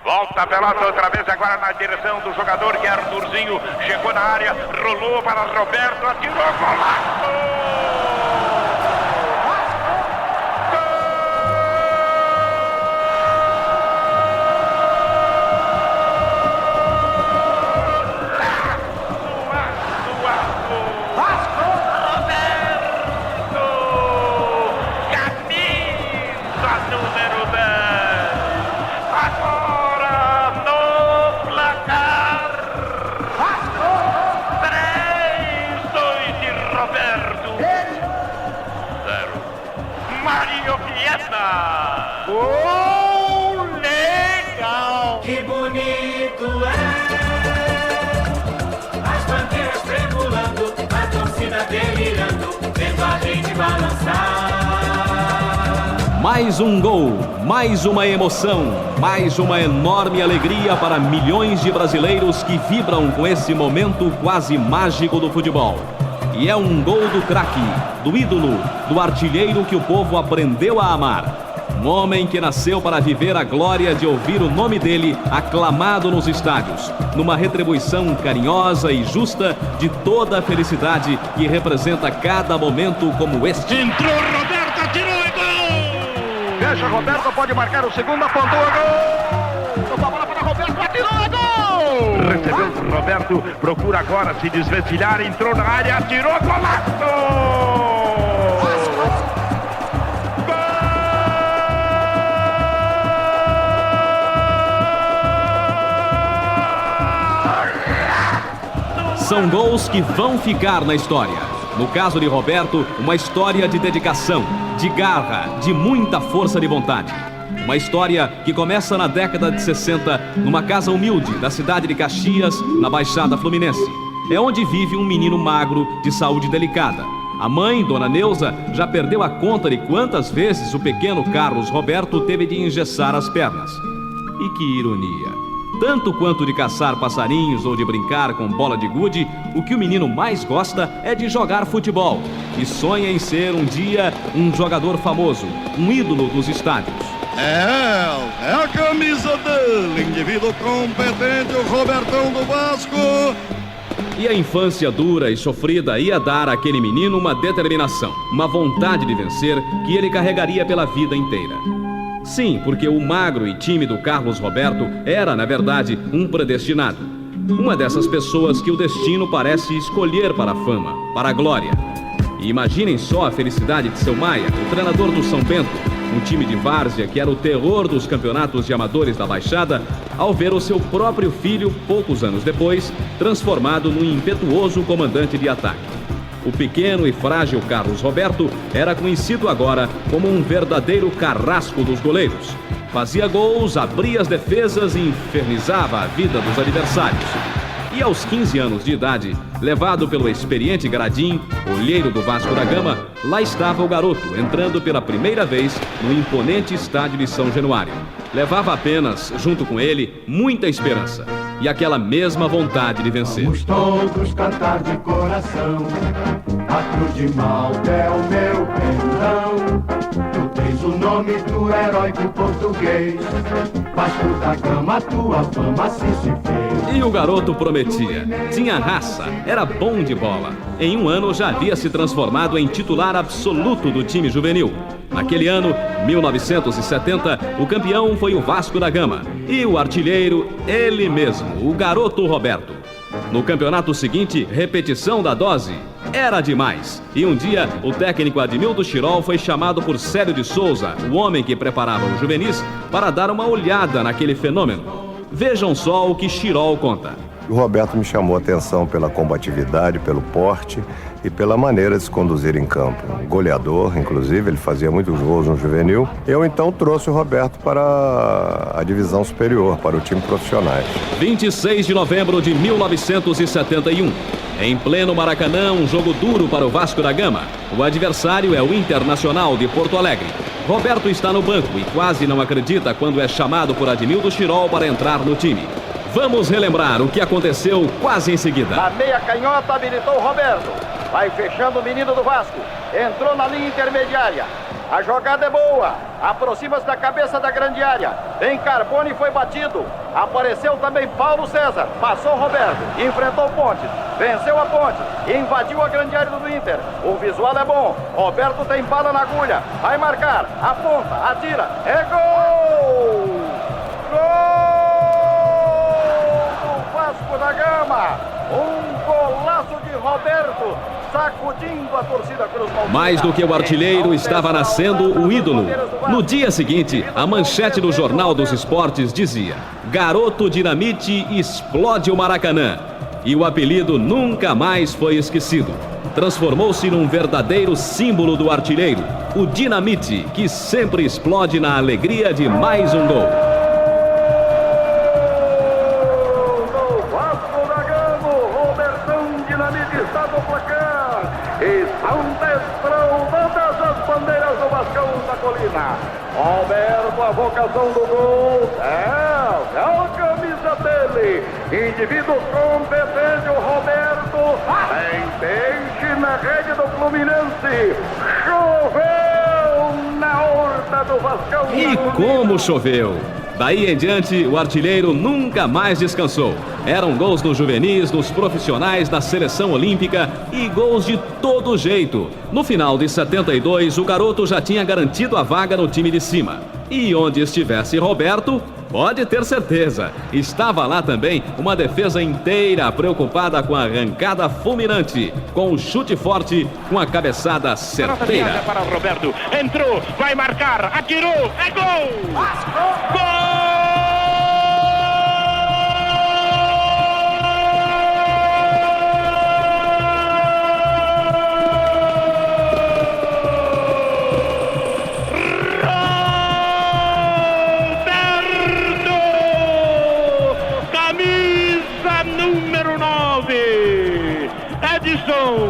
Volta a pelota outra vez agora na direção do jogador que é Arthurzinho. Chegou na área, rolou para Roberto, atirou, golaço! Gol legal! Que bonito é! As bandeiras tremulando, a torcida delirando, vendo a gente balançar. Mais um gol, mais uma emoção, mais uma enorme alegria para milhões de brasileiros que vibram com esse momento quase mágico do futebol. E é um gol do craque, do ídolo, do artilheiro que o povo aprendeu a amar. Um homem que nasceu para viver a glória de ouvir o nome dele aclamado nos estádios, numa retribuição carinhosa e justa de toda a felicidade que representa cada momento como este. Entrou Roberto, atirou e gol! Fecha, Roberto pode marcar o segundo, apontou a gol! Toma a bola para Roberto, atirou a gol! Recebeu Roberto, procura agora se desvencilhar, entrou na área, atirou, golaço! São gols que vão ficar na história. No caso de Roberto, uma história de dedicação, de garra, de muita força de vontade. Uma história que começa na década de 60, numa casa humilde da cidade de Caxias, na Baixada Fluminense. É onde vive um menino magro de saúde delicada. A mãe, Dona Neuza, já perdeu a conta de quantas vezes o pequeno Carlos Roberto teve de engessar as pernas. E que ironia! Tanto quanto de caçar passarinhos ou de brincar com bola de gude, o que o menino mais gosta é de jogar futebol. E sonha em ser um dia um jogador famoso, um ídolo dos estádios. É a camisa dele, indivíduo competente, o Robertão do Vasco. E a infância dura e sofrida ia dar àquele menino uma determinação, uma vontade de vencer que ele carregaria pela vida inteira. Sim, porque o magro e tímido Carlos Roberto era, na verdade, um predestinado. Uma dessas pessoas que o destino parece escolher para a fama, para a glória. E imaginem só a felicidade de seu Maia, o treinador do São Bento, um time de várzea que era o terror dos campeonatos de amadores da Baixada, ao ver o seu próprio filho, poucos anos depois, transformado num impetuoso comandante de ataque. O pequeno e frágil Carlos Roberto era conhecido agora como um verdadeiro carrasco dos goleiros. Fazia gols, abria as defesas e infernizava a vida dos adversários. E aos 15 anos de idade, levado pelo experiente Gradim, olheiro do Vasco da Gama, lá estava o garoto, entrando pela primeira vez no imponente estádio de São Januário. Levava apenas, junto com ele, muita esperança e aquela mesma vontade de vencer. Vamos todos cantar de coração, a cruz de Malta é o meu pendão. Tu tens o nome do heróico português, Vasco da Gama, tua fama assim se fez. E o garoto prometia, tinha raça, era bom de bola. Em um ano já havia se transformado em titular absoluto do time juvenil. Naquele ano, 1970, o campeão foi o Vasco da Gama. E o artilheiro, ele mesmo, o garoto Roberto. No campeonato seguinte, repetição da dose. Era demais. E um dia, o técnico Admildo Chirol foi chamado por Célio de Souza, o homem que preparava os juvenis, para dar uma olhada naquele fenômeno. Vejam só o que Chirol conta. O Roberto me chamou a atenção pela combatividade, pelo porte e pela maneira de se conduzir em campo. Goleador, inclusive, ele fazia muitos gols no juvenil. Eu então trouxe o Roberto para a divisão superior, para o time profissionais. 26 de novembro de 1971. Em pleno Maracanã, um jogo duro para o Vasco da Gama. O adversário é o Internacional de Porto Alegre. Roberto está no banco e quase não acredita quando é chamado por Admildo Chirol para entrar no time. Vamos relembrar o que aconteceu quase em seguida. Na meia canhota habilitou o Roberto. Vai fechando o menino do Vasco. Entrou na linha intermediária. A jogada é boa. Aproxima-se da cabeça da grande área. Vem Carbone e foi batido. Apareceu também Paulo César. Passou Roberto. Enfrentou Pontes. Venceu a Pontes. Invadiu a grande área do Inter. O visual é bom. Roberto tem bala na agulha. Vai marcar. Aponta. Atira. É gol! Gol do Vasco da Gama. Um golaço de Roberto. Sacudindo a torcida Cruz Maltina. Mais do que o artilheiro, estava nascendo o ídolo. No dia seguinte, a manchete do Jornal dos Esportes dizia: Garoto Dinamite explode o Maracanã. E o apelido nunca mais foi esquecido. Transformou-se num verdadeiro símbolo do artilheiro, o Dinamite, que sempre explode na alegria de mais um gol. Estão desfraldando as bandeiras do Vascão da Colina. Roberto, a vocação do gol. É a camisa dele. Indivíduo competente, o Roberto. Tem peixe na rede do Fluminense. Choveu na horta do Vascão. E como choveu! Daí em diante, o artilheiro nunca mais descansou. Eram gols nos juvenis, nos profissionais, na seleção olímpica e gols de todo jeito. No final de 72, o garoto já tinha garantido a vaga no time de cima. E onde estivesse Roberto, pode ter certeza, estava lá também uma defesa inteira preocupada com a arrancada fulminante, com o chute forte, com a cabeçada certeira. Para Roberto, entrou, vai marcar, atirou, é gol! Gol!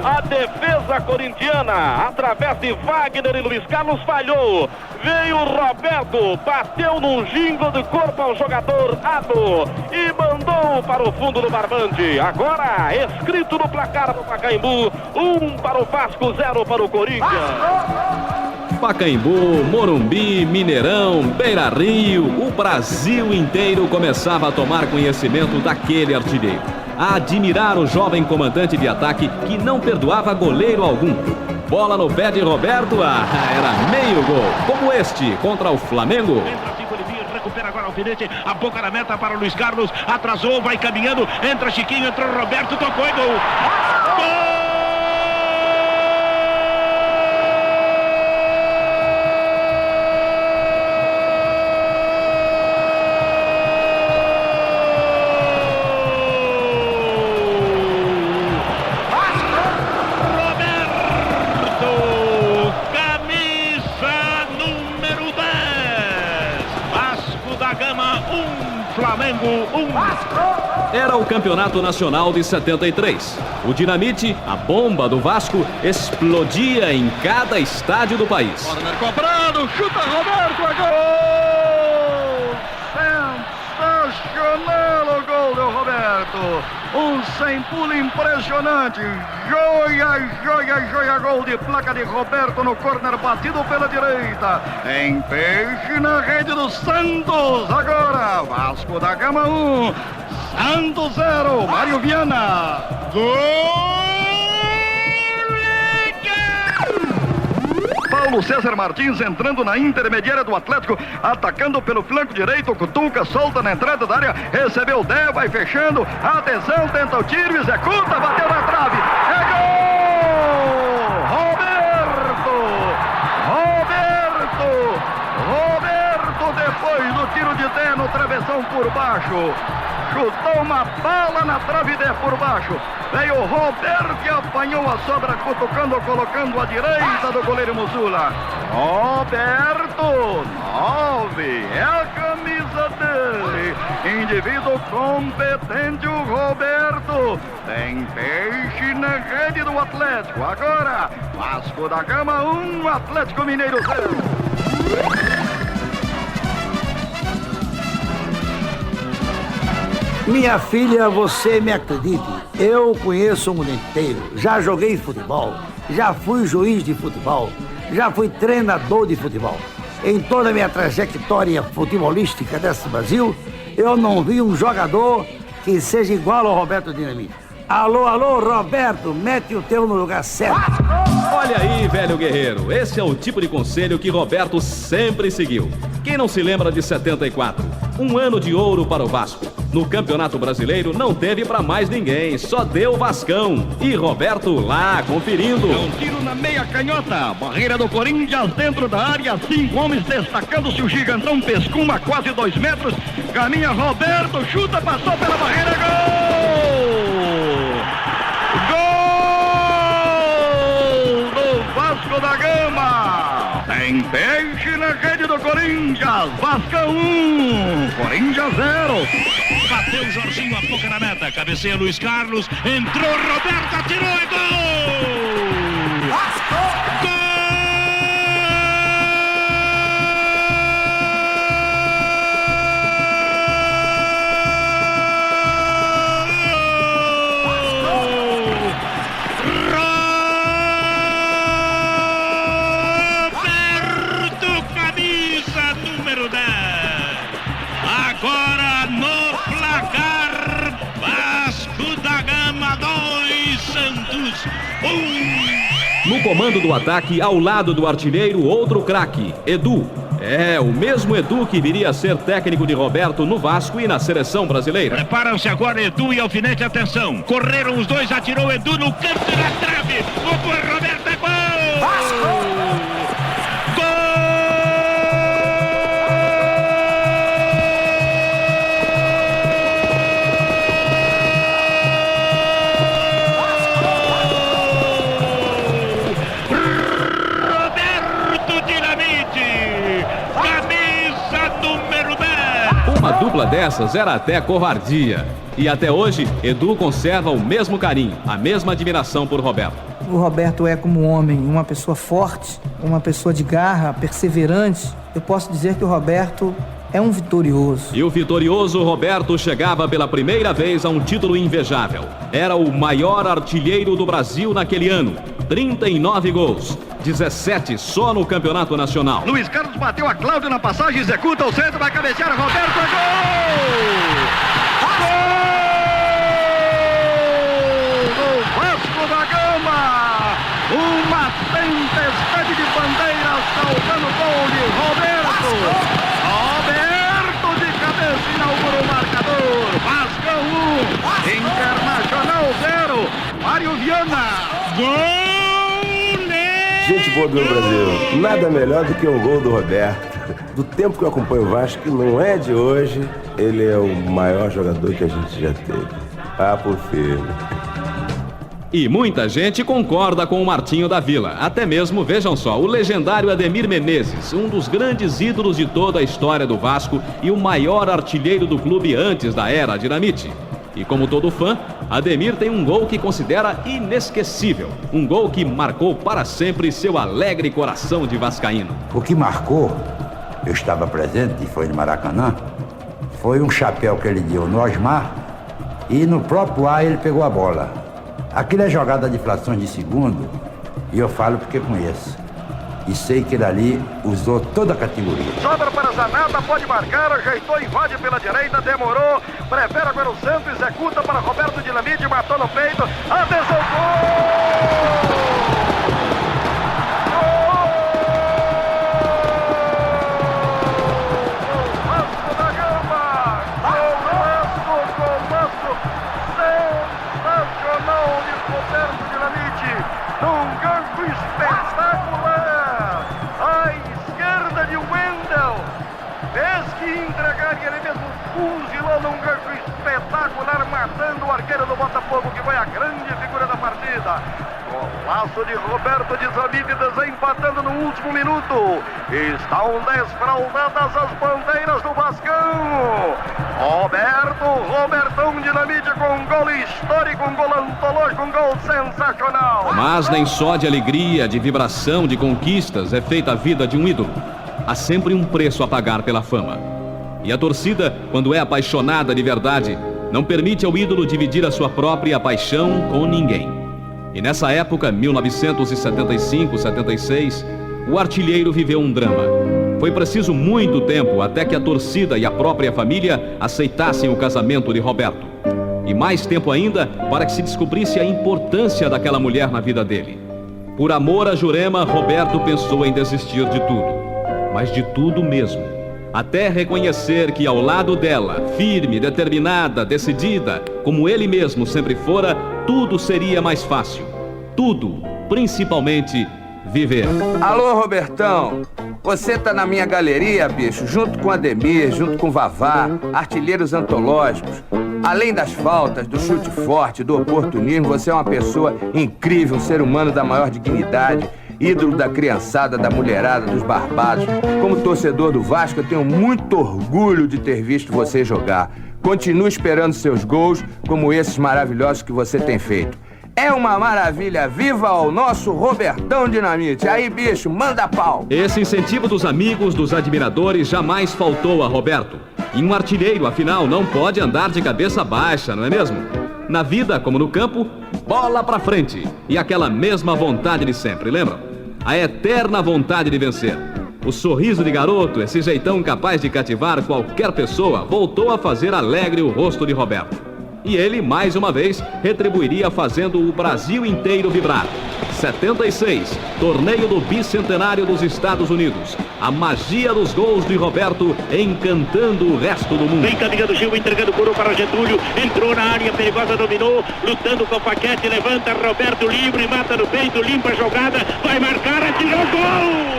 A defesa corintiana, através de Wagner e Luiz Carlos, falhou. Veio Roberto, bateu num jingle de corpo ao jogador Ado e mandou para o fundo do barbante. Agora, escrito no placar do Pacaembu, 1 para o Vasco, 0 para o Corinthians. Pacaembu, Morumbi, Mineirão, Beira-Rio, o Brasil inteiro começava a tomar conhecimento daquele artilheiro. A admirar o jovem comandante de ataque que não perdoava goleiro algum. Bola no pé de Roberto, era meio gol, como este contra o Flamengo. Recupera agora o alfinete, a boca da meta para o Luiz Carlos, atrasou, vai caminhando, entra Chiquinho, entrou Roberto, tocou e gol! Gol! Era o Campeonato Nacional de 73. O Dinamite, a bomba do Vasco, explodia em cada estádio do país. Corner cobrado, chuta Roberto, é gol! Sensacional o gol do Roberto! Um sem-pulo impressionante! Joia, joia, joia! Gol de placa de Roberto no corner batido pela direita. Em peixe na rede do Santos. Agora, Vasco da Gama 1, Santos 0, Mário Viana. Gol! Paulo César Martins entrando na intermediária do Atlético, atacando pelo flanco direito, Cutuca, solta na entrada da área, recebeu o Dé, vai fechando, atenção, tenta o tiro, executa, bateu na trave, é gol! Roberto, depois do tiro de Dé no travessão por baixo, chutou uma bala na trave de por baixo. Veio o Roberto que apanhou a sobra, cutucando, colocando à direita do goleiro Mussula. Roberto, 9, é a camisa dele. Indivíduo competente, o Roberto. Tem peixe na rede do Atlético. Agora, Vasco da Gama 1, Atlético Mineiro 0. Minha filha, você me acredite, eu conheço o mundo inteiro, já joguei futebol, já fui juiz de futebol, já fui treinador de futebol. Em toda a minha trajetória futebolística desse Brasil, eu não vi um jogador que seja igual ao Roberto Dinamite. Alô, alô, Roberto, mete o teu no lugar certo. Olha aí, velho guerreiro, esse é o tipo de conselho que Roberto sempre seguiu. Quem não se lembra de 74? Um ano de ouro para o Vasco. No Campeonato Brasileiro não teve pra mais ninguém, só deu Vascão. E Roberto lá, conferindo. Um tiro na meia canhota, barreira do Corinthians dentro da área, 5 homens destacando-se, o gigantão pescuma quase 2 metros, caminha Roberto, chuta, passou pela barreira, gol! Gol do Vasco da Gama! Tem peixe na rede do Corinthians, Vasco 1, Corinthians 0. Bateu Jorginho, a boca na meta, cabeceia Luiz Carlos, entrou Roberto, atirou e gol! Gol! Agora no placar, Vasco da Gama 2, Santos 1. No comando do ataque, ao lado do artilheiro, outro craque, Edu. É, o mesmo Edu que viria a ser técnico de Roberto no Vasco e na seleção brasileira. Preparam-se agora Edu e Alfinete, atenção. Correram os dois, atirou Edu no canto da trave. O Roberto é gol! Vasco! Uma dupla dessas era até covardia. E até hoje, Edu conserva o mesmo carinho, a mesma admiração por Roberto. O Roberto é como homem, uma pessoa forte, uma pessoa de garra, perseverante. Eu posso dizer que o Roberto é um vitorioso. E o vitorioso Roberto chegava pela primeira vez a um título invejável. Era o maior artilheiro do Brasil naquele ano. 39 gols, 17 só no Campeonato Nacional. Luiz Carlos bateu a Cláudio na passagem, executa o centro, vai cabecear Roberto, gol! Gol do Vasco da Gama! Uma tempestade de bandeiras salvando o gol de Roberto! Roberto de cabeça inaugura o marcador! Vasco 1, Internacional 0, Mário Viana! Gol! Gente boa do meu Brasil, nada melhor do que um gol do Roberto. Do tempo que eu acompanho o Vasco, que não é de hoje, ele é o maior jogador que a gente já teve. Ah, por filho. E muita gente concorda com o Martinho da Vila. Até mesmo, vejam só, o legendário Ademir Menezes, um dos grandes ídolos de toda a história do Vasco e o maior artilheiro do clube antes da era Dinamite. E como todo fã, Ademir tem um gol que considera inesquecível. Um gol que marcou para sempre seu alegre coração de vascaíno. O que marcou, eu estava presente e foi no Maracanã, foi um chapéu que ele deu no Osmar e no próprio ar ele pegou a bola. Aquilo é jogada de frações de segundo e eu falo porque conheço. E sei que ele ali usou toda a categoria. Sobra para Zanata, pode marcar, ajeitou, invade pela direita, demorou, prefere agora o centro, executa para Roberto Dinamite, matou no peito, atenção, gol! Num gancho espetacular, matando o arqueiro do Botafogo, que foi a grande figura da partida. Golaço de Roberto Dinamite, desempatando no último minuto. Estão desfraldadas as bandeiras do Vascão. Robertão Dinamite com um gol histórico, um gol antológico, um gol sensacional. Mas nem só de alegria, de vibração, de conquistas é feita a vida de um ídolo. Há sempre um preço a pagar pela fama. E a torcida, quando é apaixonada de verdade, não permite ao ídolo dividir a sua própria paixão com ninguém. E nessa época, 1975, 76, o artilheiro viveu um drama. Foi preciso muito tempo até que a torcida e a própria família aceitassem o casamento de Roberto. E mais tempo ainda para que se descobrisse a importância daquela mulher na vida dele. Por amor a Jurema, Roberto pensou em desistir de tudo. Mas de tudo mesmo. Até reconhecer que ao lado dela, firme, determinada, decidida, como ele mesmo sempre fora, tudo seria mais fácil. Tudo, principalmente, viver. Alô, Robertão. Você tá na minha galeria, bicho, junto com Ademir, junto com Vavá, artilheiros antológicos. Além das faltas, do chute forte, do oportunismo, você é uma pessoa incrível, um ser humano da maior dignidade, ídolo da criançada, da mulherada, dos barbados. Como torcedor do Vasco, eu tenho muito orgulho de ter visto você jogar. Continue esperando seus gols, como esses maravilhosos que você tem feito. É uma maravilha, viva o nosso Robertão Dinamite. Aí, bicho, manda pau. Esse incentivo dos amigos, dos admiradores, jamais faltou a Roberto. E um artilheiro, afinal, não pode andar de cabeça baixa, não é mesmo? Na vida, como no campo, bola pra frente. E aquela mesma vontade de sempre, lembram? A eterna vontade de vencer. O sorriso de garoto, esse jeitão capaz de cativar qualquer pessoa, voltou a fazer alegre o rosto de Roberto. E ele, mais uma vez, retribuiria fazendo o Brasil inteiro vibrar. 76, torneio do bicentenário dos Estados Unidos. A magia dos gols de Roberto encantando o resto do mundo. Vem caminhando Gil, entregando o coro para Getúlio. Entrou na área perigosa, dominou, lutando com o Paquete, levanta Roberto livre, mata no peito, limpa a jogada, vai marcar, atirou gol!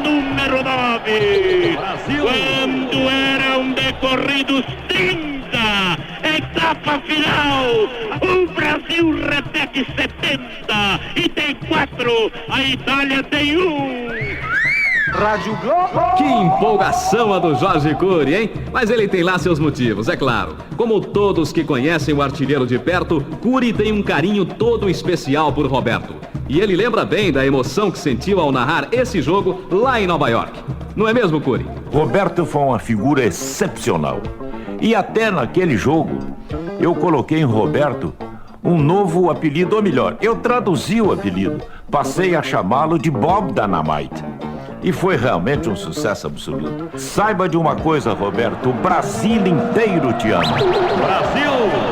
Número 9, Brasil. Quando eram decorridos 30, etapa final, o Brasil repete 70 e tem 4, a Itália tem 1. Rádio Globo. Que empolgação a do Jorge Cury, hein? Mas ele tem lá seus motivos, é claro. Como todos que conhecem o artilheiro de perto, Cury tem um carinho todo especial por Roberto. E ele lembra bem da emoção que sentiu ao narrar esse jogo lá em Nova York. Não é mesmo, Cury? Roberto foi uma figura excepcional. E até naquele jogo, eu coloquei em Roberto um novo apelido, ou melhor, eu traduzi o apelido. Passei a chamá-lo de Bob Dynamite. E foi realmente um sucesso absoluto. Saiba de uma coisa, Roberto, o Brasil inteiro te ama. Brasil!